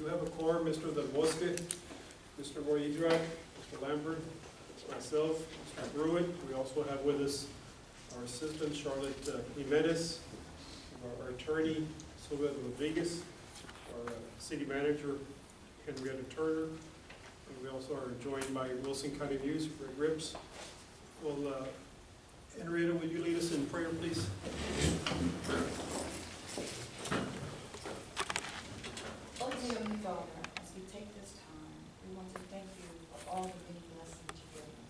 do have a quorum, Mr. Del Bosque, Mr. Boydrak, Mr. Lambert, myself, Mr. Brewitt. We also have with us our assistant, Charlotte Jimenez, our attorney, Silvia Rodriguez, our city manager, Henrietta Turner, and we also are joined by Wilson County News, Greg Ripps. Well, Henrietta, would you lead us in prayer, please? Oh, dear Father, as we take this time, we want to thank you for all the many blessings you give us.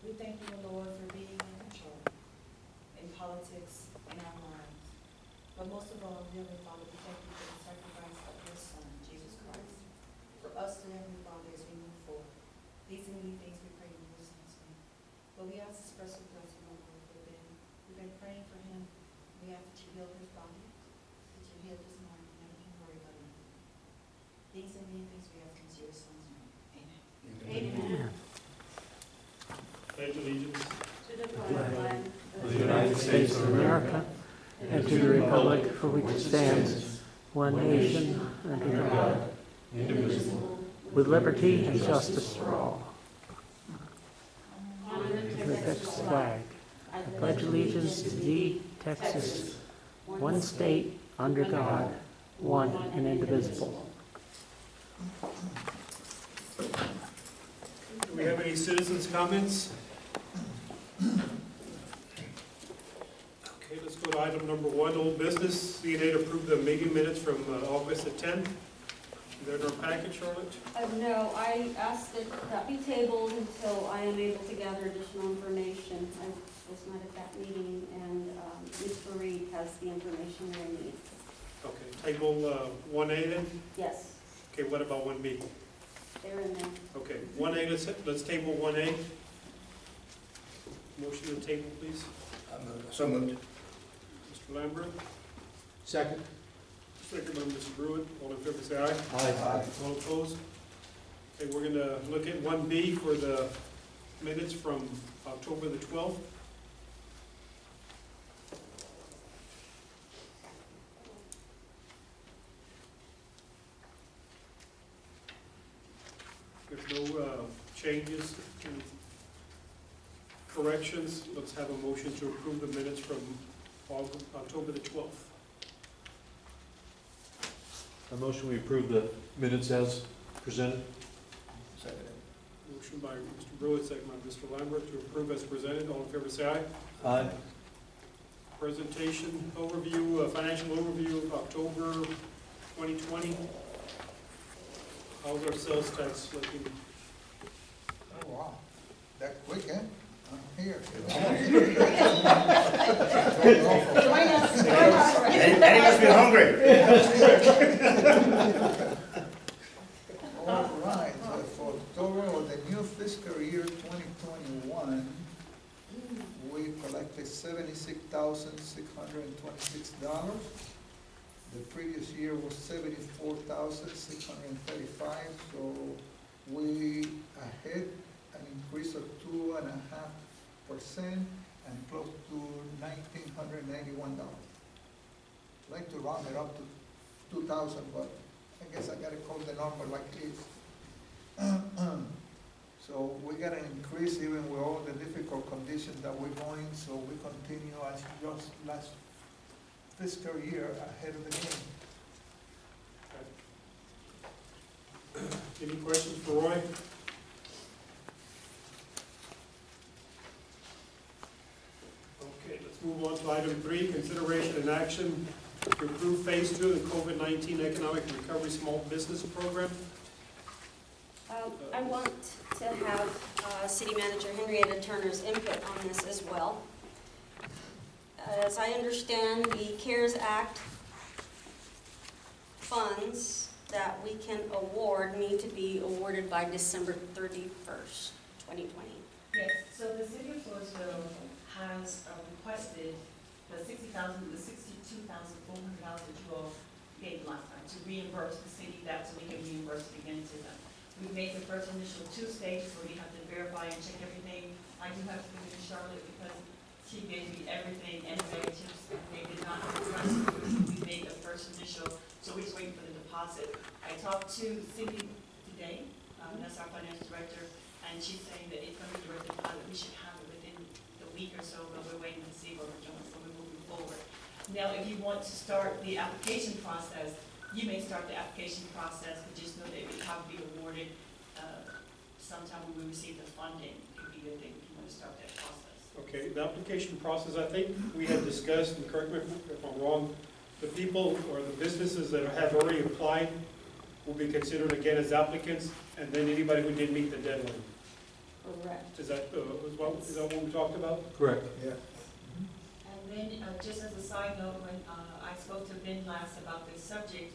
We thank you, Lord, for being in control in politics in our lives. But most of all, Heavenly Father, we thank you for the sacrifice of your Son, Jesus Christ, for us, dear Heavenly Father, as we move forward. These and many things we pray in your Son's name. But we ask a special blessing on Lord for Ben. We've been praying for him. We ask that you heal his body, that you heal his mind, and never can worry about anything. These and many things we ask in your Son's name. Amen. Amen. Pledge allegiance To the flag of the United States of America and to the republic for which it stands, one nation, under God, indivisible, with liberty and justice for all. To the Texas flag, I pledge allegiance to thee, Texas, one state, under God, one and indivisible. Do we have any citizens' comments? Okay, let's go to item number 1, old business. CNA to approve the meeting minutes from August the 10th. They're in our package, Charlotte? No, I asked that be tabled until I am able to gather additional information. I was not at that meeting, and Ms. Fareed has the information that I need. Okay, table 1A then? Yes, Okay, what about 1B? they're in there. Okay, 1A, let's table 1A. Motion to table, please. So moved. Mr. Lambert, Second. second by Mr. Brewitt. All in favor say aye. Aye. All opposed? Okay, we're going to look at 1B for the minutes from October the 12th. There's no changes and corrections. Let's have a motion to approve the minutes from October the 12th. A motion we approve the minutes as presented. Second. Motion by Mr. Brewitt, second by Mr. Lambert to approve as presented. All in favor say aye. Aye. Presentation overview, financial overview of October 2020. How's our sales tax looking? Oh, wow. That quick, eh? I'm here. Join us. Join us. And he must be hungry. All right, for October of the new fiscal year 2021, we collected $76,626. The previous year was $74,635, so we ahead an increase of 2.5% and close to $1,991. I'd like to round it up to 2,000, but I guess I gotta call the number like it is. So we got an increase even with all the difficult conditions that we're going, so we continue as just last fiscal year ahead of the game. Any questions for Roy? Okay, let's move on to item 3, consideration and action to approve phase 2 of the COVID-19 Economic Recovery Small Business Program. I want to have City Manager Henrietta Turner's input on this as well. As I understand, the CARES Act funds that we can award need to be awarded by December 31st, 2020. Yes, so the city of Floresville has requested the $62,400 that you all gave last time to reimburse the city, that so we can reimburse it again to them. We've made the first initial 2 stages where we have to verify and check everything. I do have to give it to Charlotte because she gave me everything and negatives, and they did not. We made the first initial, so we're just waiting for the deposit deposit. I talked to Cindy today, that's our financial director, and she's saying that it's going to be direct deposit. We should have it within the week or so, but we're waiting to see what we're doing, so we're moving forward. Now, if you want to start the application process, you may start the application process, but just know that it will probably be awarded sometime when we receive the funding. It could be a thing if you want to start that process. Okay, the application process, I think we had discussed, and correct me if I'm wrong, the people or the businesses that have already applied will be considered again as applicants, and then anybody who didn't meet the deadline. Correct. Is that what we talked about? Correct. Yeah. And then, just as a side note, when I spoke to Ben last about this subject,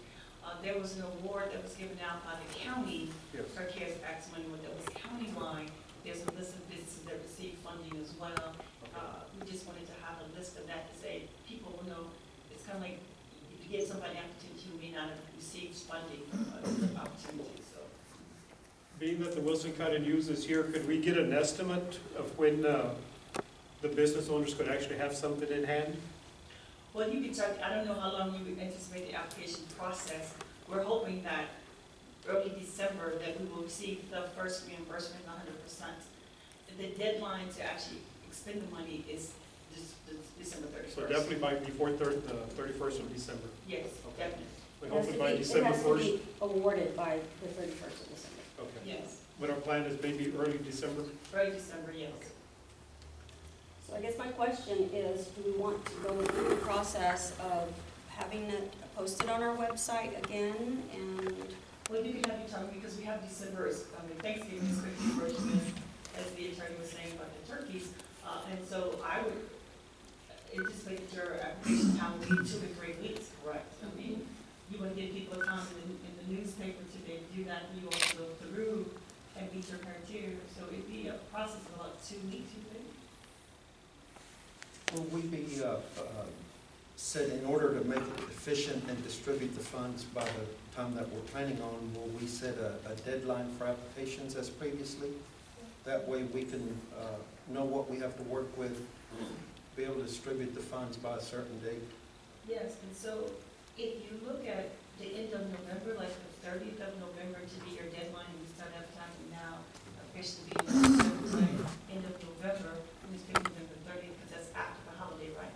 there was an award that was given out by the county Yes. for CARES Act money, that was countywide. There's a list of businesses that received funding as well. We just wanted to have a list of that to say, people will know, it's kind of like, if you get somebody applicant who may not have received funding, there's an opportunity, so. Being that the Wilson County News is here, could we get an estimate of when the business owners could actually have something in hand? Well, you can start, I don't know how long you would anticipate the application process. We're hoping that early December that we will receive the first reimbursement 100%. The deadline to actually expend the money is December 31st. So definitely before the 31st of December. Yes, definitely. And hopefully by December 1st. It has to be awarded by the 31st of December. Okay. Yes, But our plan is maybe early December? early December, yes. So I guess my question is, do we want to go through the process of having it posted on our website again? And Well, you can have your time because we have December, Thanksgiving is quickly approaching us, as the attorney was saying about the turkeys. And so I would anticipate that your application time will be 2 to 3 weeks, correct? I mean, you want to give people a time in the newspaper to be able to do that, you also go through and meet your criteria. So it'd be a process of about 2 weeks, you think? Will we be, said in order to make it efficient and distribute the funds by the time that we're planning on, will we set a deadline for applications as previously? That way we can know what we have to work with, be able to distribute the funds by a certain date. Yes, and so if you look at the end of November, like the 30th of November to be your deadline, and we start advertising now, officially being end of November, and it's been November 30th, because that's after the holiday, right?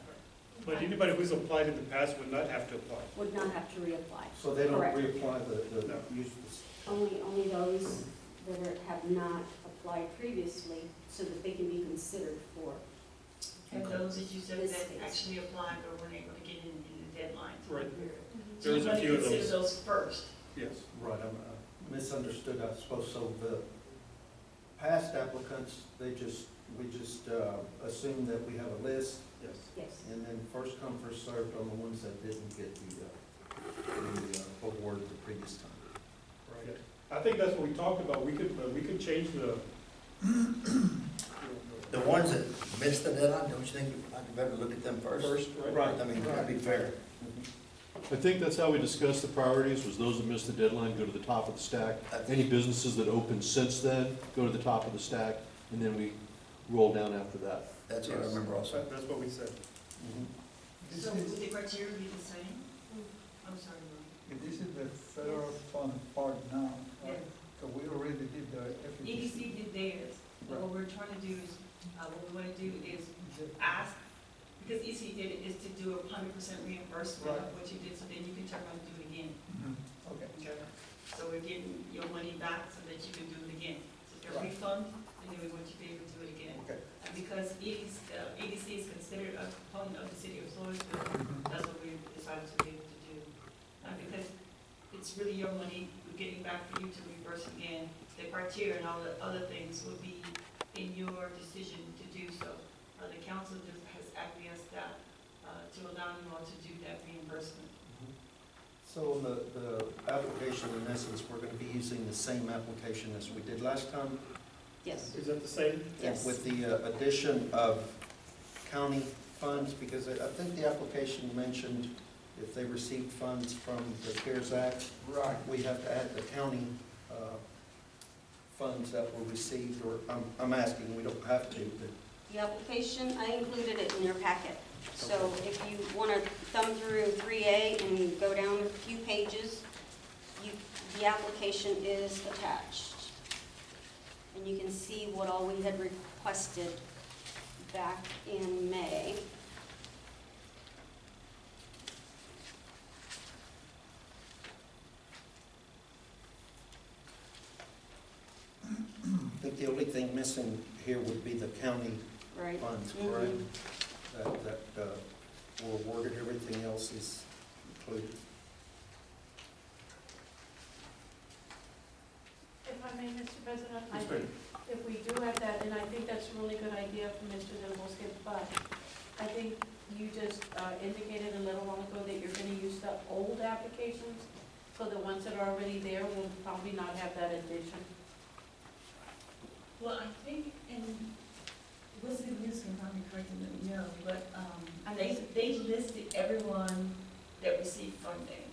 But anybody who's applied in the past would not have to apply. would not have to reapply. So they don't Correct. reapply the No. useless. Only those that have not applied previously, so that they can be considered for. And Okay. those that you said This that phase. actually applied but weren't able to get in the deadline. Right. So There's you a want to few of consider those. those first. Yes. Right, I'm misunderstood, I suppose. So the past applicants, we just assume that we have a list, Yes. Yes. and then first come, first served on the ones that didn't get the award the previous time. Right. I think that's what we talked about. We could change the. The ones that missed the deadline, don't you think I'd better look at them first? First, right? Right. I mean, that'd be fair. I think that's how we discussed the priorities, was those that missed the deadline, go to the top of the stack. Any businesses that opened since then, go to the top of the stack, and then we roll down after that. That's what I remember also. That's what we said. This So is, would the criteria be the same? I'm sorry, Ron. if this is the federal fund part now, Yeah. right? So we already did the FEDC. EDC did theirs, but what we're trying to do is, what we want to do is ask, because EDC did it, is to do a 100% reimbursement of what you did, so then you can turn around and do it again. Mhm. Okay. So we're getting your money back so that you can do it again. So if you're Right. refund, and then we want you to be able to do it again. Okay. And because EDC is considered a component of the city of Floresville, that's what we decided to be able to do. Because it's really your money, we're getting back for you to reimburse again. The criteria and all the other things will be in your decision to do so. The council just has acquiesced that, to allow you all to do that reimbursement. So the application, in essence, we're going to be using the same application as we did last time? Yes. Is that the same? Yes. With the addition of county funds, because I think the application mentioned if they received funds from the CARES Act, Right. we have to add the county funds that were received, or I'm asking, we don't have to, but The application, I included it in your packet. So if you want to thumb through 3A and go down a few pages, the application is attached. And you can see what all we had requested back in May. I think the only thing missing here would be the county Right. funds, Mhm. correct? That were awarded, everything else is included. If I may, Mr. President, I Yes, think ma'am. if we do have that, and I think that's a really good idea from Mr. Del Bosque, but I think you just indicated a little while ago that you're gonna use the old applications, so the ones that are already there will probably not have that addition. Well, I think, and Elizabeth News can probably correct and let me know, but, they listed everyone that received funding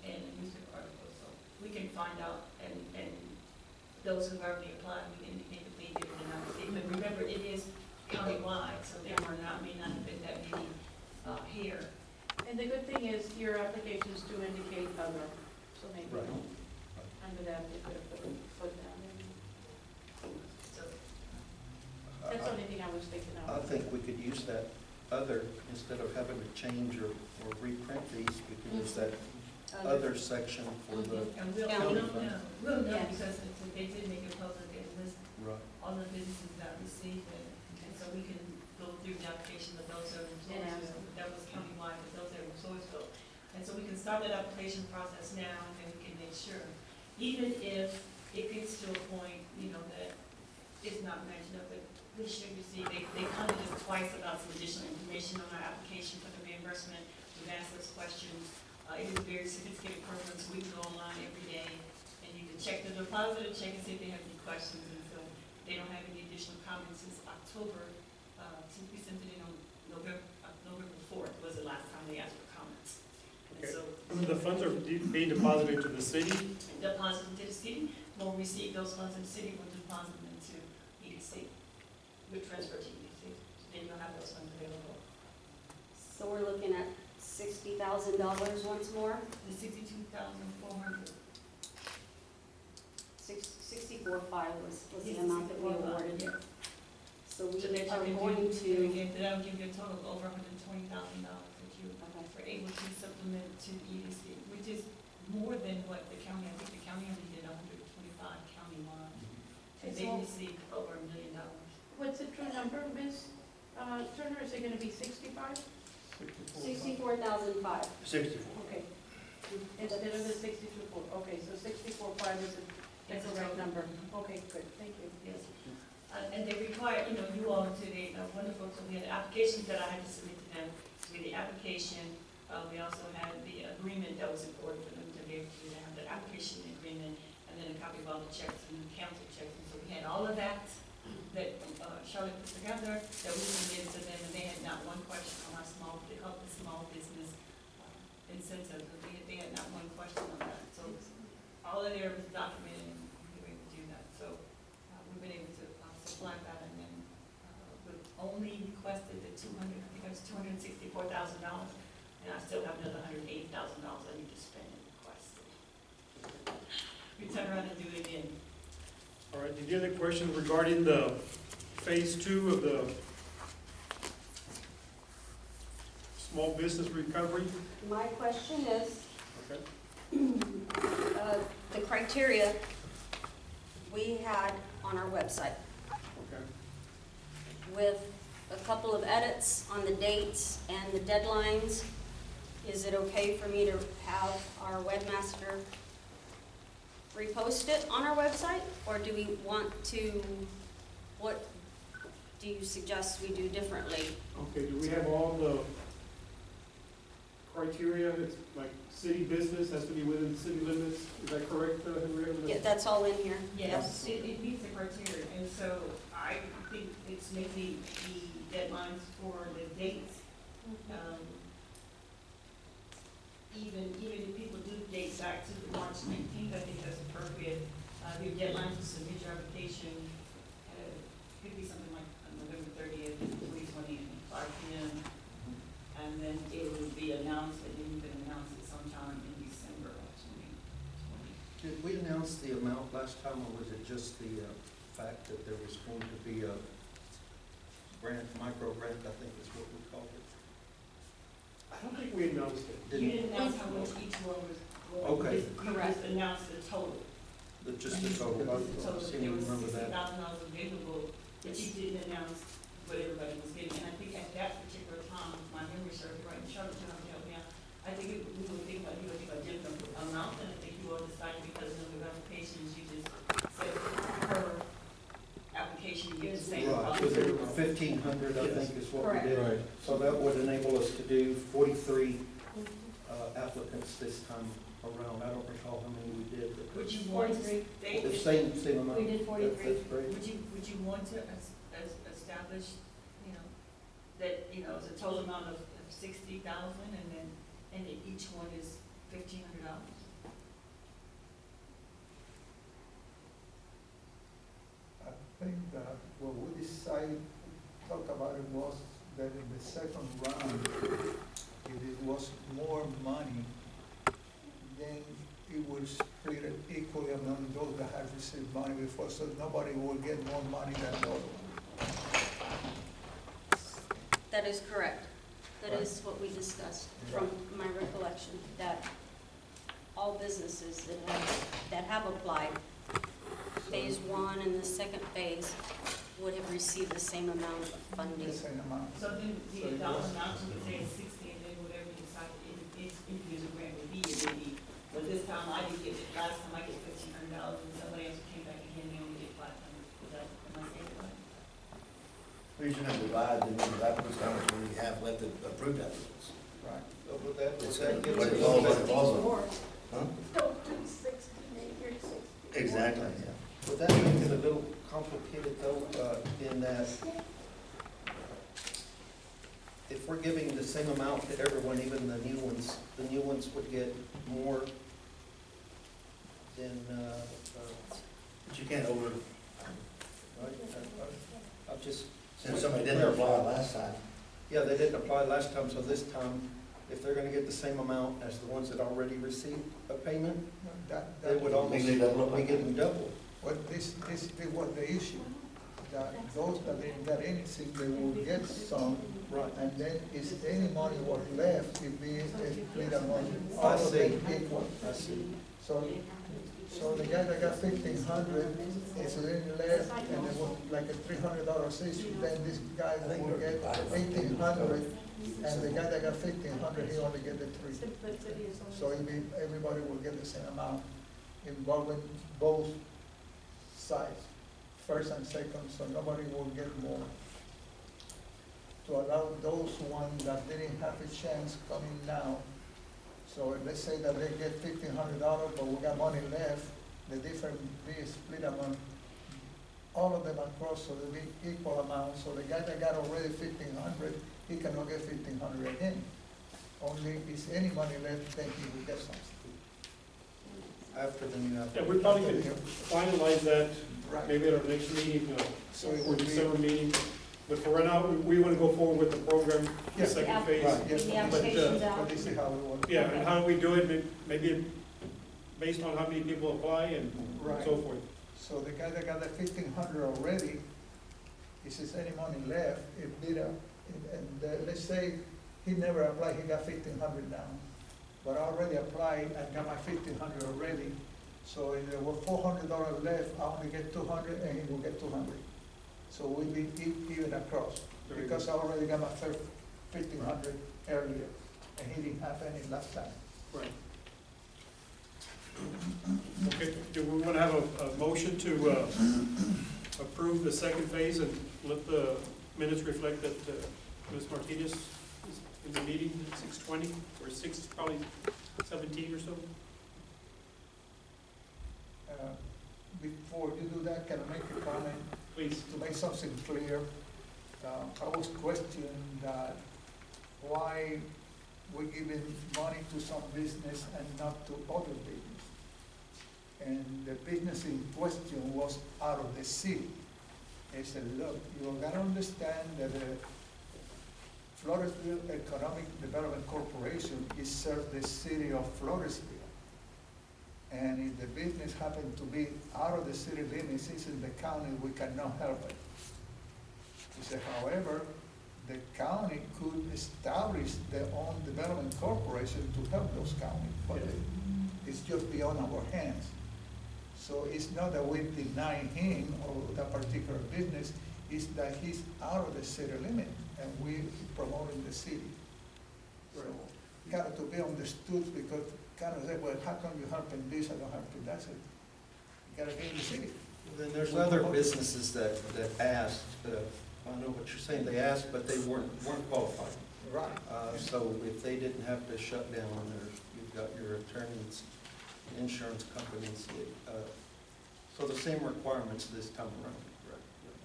in the newspaper article, so we can find out, and those who've already applied, we can indicate that they did it or not. But remember, it is countywide, so there may not have been that many, here. And the good thing is, your applications do indicate other, so maybe Right. under that, they could have put down. So, That's the only thing I was thinking I of. think we could use that other, instead of having to change or reprint these, we could use that other section for the, and we'll County know, funds. we'll know Yes. because they did make it public and list right. all the businesses that received it. And so we can go through the application of those that are in Yeah. Floresville, that was countywide, but those that are in Floresville. And so we can start that application process now, and then we can make sure, even if it gets to a point, that it's not matching up, but we should receive, they contacted us twice about some additional information on our application for the reimbursement. We've asked those questions. It is a very sophisticated program, so we can go online every day, and you can check the deposit, check and see if they have any questions, and so they don't have any additional comments since October, since we sent it in on November 4th was the last time they asked for comments. And Okay. so, The funds are being deposited into the city. deposit into the city, when we receive those funds in the city, we'll deposit them into EDC, with transfer to EDC, then you'll have those funds available. So we're looking at $60,000 once more, The 62,400. 64.5 was the Yes, amount that we 64,500, awarded. yeah. So we So that you are can going do- to, again, that'll give you a total of over $120,000 that you okay, were able to supplement to EDC, which is more than what the county, I think the county only did 125 countywide. And they So- received over $1 million. What's the true number, Ms. Turner? Is it gonna be 65? 64,005. 64. Okay. Instead of the 62.4, okay, so 64.5 is the correct number. Okay, good, thank you. Yes. And they require, you all today, wonderful, so we had applications that I had to submit to them. We had the application, we also had the agreement that was important for them to be able to have the application agreement, and then a copy of all the checks and the council checks. And so we had all of that Charlotte put together, that we submitted to them, and they had not one question on our they call it the small business incentive, but they had not one question on that. So all of there was documented, and we were able to do that. So we've been able to supply that, and then we've only requested the I think it was $264,000, and I still have another $180,000 I need to spend and request. We turn around and do it again. All right, any other questions regarding the phase 2 of the small business recovery? My question is, Okay. the criteria we had on our website Okay. with a couple of edits on the dates and the deadlines. Is it okay for me to have our webmaster repost it on our website? Or do we want to, what do you suggest we do differently? Okay, do we have all the criteria? It's like city business has to be within the city limits. Is that correct, Henrietta? Yeah, that's all in here? Yes, it meets the criteria, and so I think it's maybe the deadlines for the dates. Even if people do date back to the March 19th, I think that's appropriate. Your deadline to submit your application could be something like November 30th, 2020, at 5 p.m. And then it will be announced, and then you can announce it sometime in December of 2020. Did we announce the amount last time, or was it just the fact that there was going to be a grant, micro grant, I think is what we called it? I don't think we announced it. You didn't announce how much each one was. Okay. You just announced the total. Just the total, I The total, seem there to was remember that. $60,000 available, but you didn't announce what everybody was getting. And I think at that particular time, if my memory serves me right, and Charlotte, you have to help me out, I think we would think about, you would think about different amounts, and I think you all decided because of the number of applications, you just said per application, you get the same. Right, amount. so there were 1,500, I think is what we Correct. did. Right. So that would enable us to do 43 applicants this time around. I don't recall how many we did. but Would you want to 43. state, The same amount. We did 43. That's great. would you want to establish, you know, that, you know, it's a total amount of 60,000 and then, and that each one is $1,500? I think that what we decided, talk about it was that in the second round, if it was more money, then it would split it equally among those that have received money before, so nobody will get more money than the other one. That is correct. That is what we discussed from my recollection, that all businesses that have applied, phase one and the second phase, would have received the same amount of funding. The same amount. So then So the it dollar was- amount, you would say is 60, and then whatever you decide if individual grant would be, it would be. But this time I didn't get it, last time I get $1,500, and somebody else came back again, they only get 500. Is that, am I saying it right? We usually have to divide the number of applicants, how much we have left to approve applicants. Right. So would that It's give what us it falls on, a- it falls on. Huh? Don't do 60, make your 60. Exactly, yeah. Would that make it a little complicated though, in that if we're giving the same amount to everyone, even the new ones would get more than, But you can't over, I've just. since somebody didn't apply last time. Yeah, they didn't apply last time, so this time, if they're gonna get the same amount as the ones that already received a payment, they would almost Legally, that look be like- getting double. What this was the issue, that those that didn't get anything, they will get some, Right. and then is any money was left, it be split among I all of them see. equal. I see. So the guy that got 1,500 is little left, and it was like a $300 issue, then this guy will get 1,800, and the guy that got 1,500, he only get the 3. So everybody will get the same amount, involving both sides, first and second, so nobody will get more. To allow those ones that didn't have a chance coming now, so let's say that they get $1,500, but we got money left, the difference be split among all of them across, so they be equal amount, so the guy that got already 1,500, he cannot get 1,500 again. Only if any money left, then he will get something. After the new Yeah, application. we probably can finalize that Right. maybe at our next meeting, So it or would be, December meeting. But for right now, we want to go forward with the program, the Yes. second phase. Right. Yes, The but application's but out. this is how we want. Yeah, and how do we do it, maybe based on how many people apply and Right. so forth. So the guy that got the 1,500 already, he says any money left, it bid up, and let's say he never applied, he got 1,500 down. But I already applied and got my 1,500 already, so if there were $400 left, I only get 200 and he will get 200. So we'll be even across, Very good. because I already got my 1,500 earlier, and he didn't have any last time. Right. Okay, do we want to have a motion to approve the second phase and let the minutes reflect that Ms. Martinez is in the meeting at 6:20, or probably 17 or so? Before you do that, can I make a comment? Please. To make something clear, I was questioning that why we're giving money to some business and not to other business. And the business in question was out of the city. They said, look, you gotta understand that the Floresville Economic Development Corporation is served the city of Floresville. And if the business happen to be out of the city limits, it's in the county, we cannot help it. He said, however, the county could establish their own development corporation to help those counties, but it's just beyond our hands. So it's not that we deny him or that particular business, it's that he's out of the city limit and we promoting the city. So, got to be understood because kind of say, well, how come you helping this, I don't have to, that's it. You gotta be in the city. Then there's other businesses that asked, I know what you're saying, they asked, but they weren't qualified. Right. So if they didn't have to shut down, you've got your attorneys, insurance companies, so the same requirements this time around.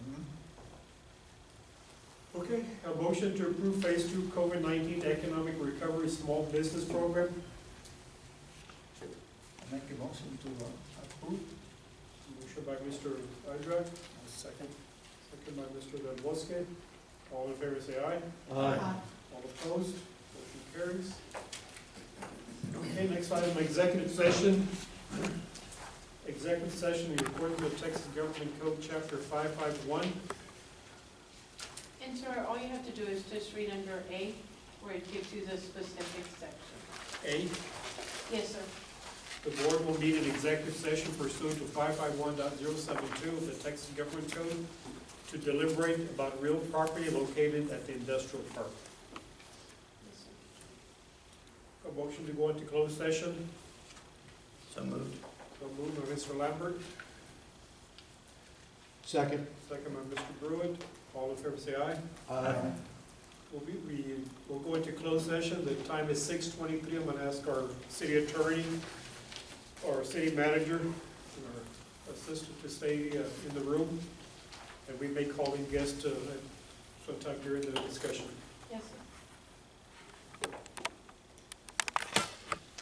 Mhm. Okay, a motion to approve Phase 2 COVID-19 Economic Recovery Small Business Program. Make a motion to approve. Motion by Mr. Idrak, Second. second by Mr. Del Bosque. All in favor say aye. Aye. All opposed, motion carries. Okay, next item, executive session. Executive session in accordance with Texas Government Code, Chapter 551. And sir, all you have to do is just read under A, where it gives you the specific section. A, Yes, sir. the board will meet in executive session pursuant to 551.072 of the Texas Government Code to deliberate about real property located at the industrial park. Yes, sir. A motion to go into closed session. So moved. So moved by Mr. Lambert, Second. second by Mr. Brewitt. All in favor say aye. We'll go into closed session. The time is 6:23. I'm gonna ask our city attorney or city manager and our assistant to stay in the room. And we may call in guests sometime during the discussion. Yes, sir.